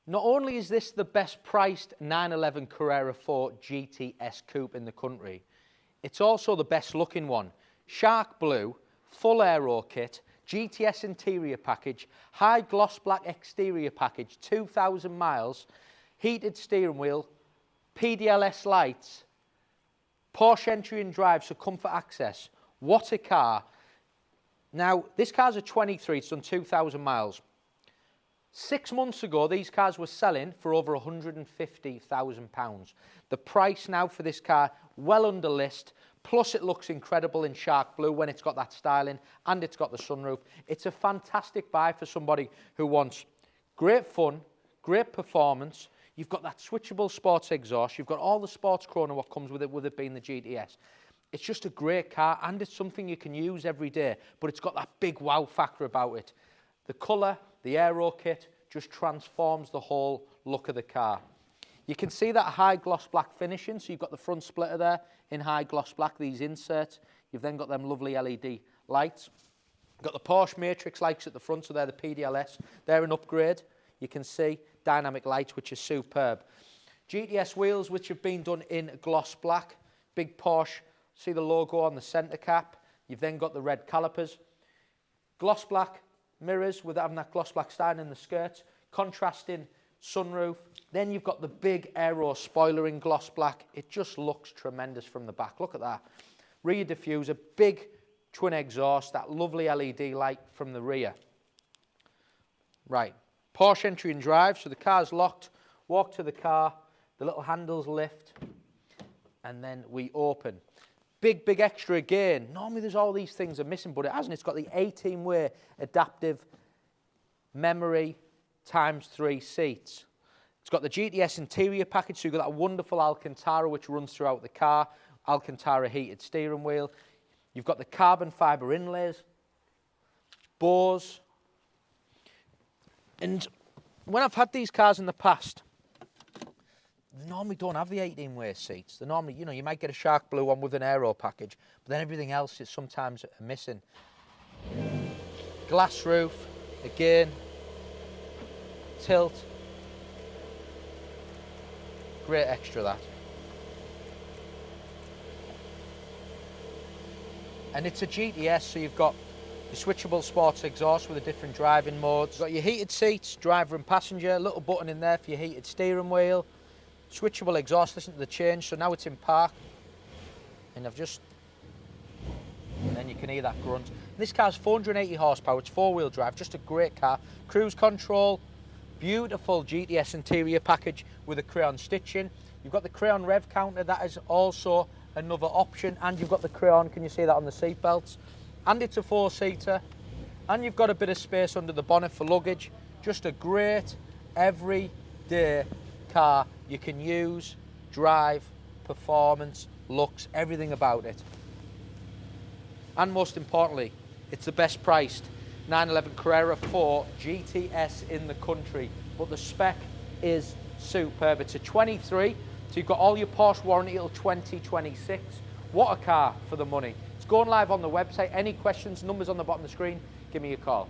Not only is this the best priced 911 Carrera 4 GTS Coupe in the country, it's also the best looking one. Shark blue, full aero kit, GTS Interior Package, high gloss black exterior package, 2,000 miles, heated steering wheel, PDLS lights, Porsche entry and drive, so comfort access. What a car. Now, this car's a 23, it's done 2,000 miles. 6 months ago, these cars were selling for over £150,000. The price now for this car, well under list, plus it looks incredible in shark blue when it's got that styling and it's got the sunroof. It's a fantastic buy for somebody who wants great fun, great performance. You've got that switchable sports exhaust. You've got all the sports chrono what comes with it being the GTS. It's just a great car and it's something you can use every day, but it's got that big wow factor about it. The colour, the Aero Kit, just transforms the whole look of the car. You can see that high gloss black finishing, so you've got the front splitter there in high gloss black, these inserts. You've then got them lovely LED lights. You've got the Porsche Matrix lights at the front, so they're the PDLS. They're an upgrade. You can see dynamic lights, which is superb. GTS wheels, which have been done in gloss black. Big Porsche, see the logo on the centre cap. You've then got the red calipers. Gloss black mirrors with having that gloss black styling in the skirts. Contrasting sunroof. Then you've got the big aero spoiler in gloss black. It just looks tremendous from the back. Look at that. Rear diffuser, big twin exhaust, that lovely LED light from the rear. Right. Porsche entry and drive, so the car's locked. Walk to the car, the little handles lift, and then we open. Big, big extra again. Normally there's all these things are missing, but it hasn't. It's got the 18-way adaptive memory ×3 seats. It's got the GTS Interior Package, so you've got that wonderful Alcantara which runs throughout the car. Alcantara heated steering wheel. You've got the carbon fibre inlays. BOSE. And when I've had these cars in the past, they normally don't have the 18-way seats. They normally, you know, you might get a shark blue one with an aero package, but then everything else is sometimes missing. Glass roof, again, tilt. Great extra, that. And it's a GTS, so you've got your switchable sports exhaust with the different driving modes. You've got your heated seats, driver and passenger, little button in there for your heated steering wheel. Switchable exhaust, listen to the change, so now it's in park. And and then you can hear that grunt. This car's 480 horsepower, it's four-wheel drive, just a great car. Cruise control, beautiful GTS Interior Package with a Crayon stitching. You've got the Crayon Rev Counter, that is also another option, and you've got the Crayon, can you see that on the seat belts? And it's a four-seater, and you've got a bit of space under the bonnet for luggage. Just a great everyday car you can use, drive, performance, looks, everything about it. And most importantly, it's the best priced 911 Carrera 4 GTS in the country, but the spec is superb. It's a 23, so you've got all your Porsche warranty till 2026. What a car for the money. It's going live on the website. Any questions, numbers on the bottom of the screen, give me a call.